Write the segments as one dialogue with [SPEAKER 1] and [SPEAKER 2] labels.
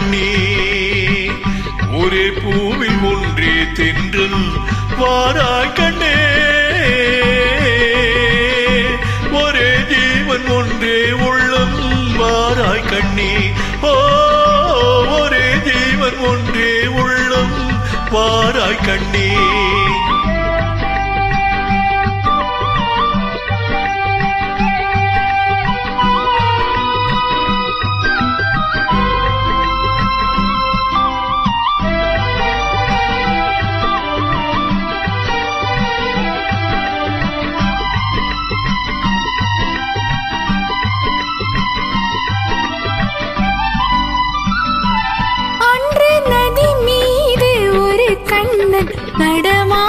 [SPEAKER 1] கண்ணே ஒரே பூவில் ஒன்றே தென்றல் வாராய் கண்ணே ஒரே ஜீவன் ஒன்றே உள்ளம் வாராய் கண்ணே ஓ ஒரே ஜீவன் ஒன்றே உள்ளம் வாராய் கண்ணே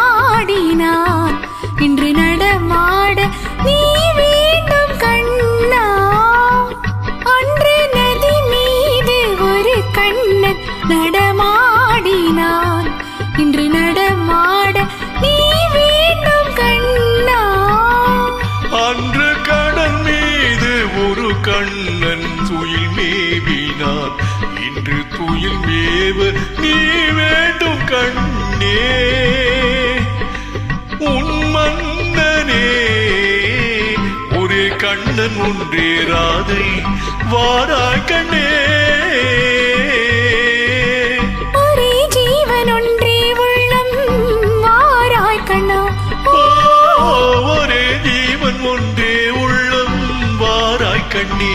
[SPEAKER 2] நடமாடினான் இன்று நடமாட நீ வேண்டும் கண்ணா அன்று நதி மீது ஒரு கண்ணன் நடமாடினான் இன்று நடமாட நீ வேண்டும் கண்ணா
[SPEAKER 1] அன்று கடல் மீது ஒரு கண்ணன் துயில் மேவினான் இன்று துயில் மேவ நீ வேண்டும் கண்ணே உன் மன்னனே ஒரே கண்ணன் ஒன்றே ராதை வாராய் கண்ணே
[SPEAKER 2] ஒரே ஜீவன் ஒன்றே உள்ளம் வாராய் கண்ணா
[SPEAKER 1] ஒரே ஜீவன் ஒன்றே உள்ளம் வாராய் கண்ணே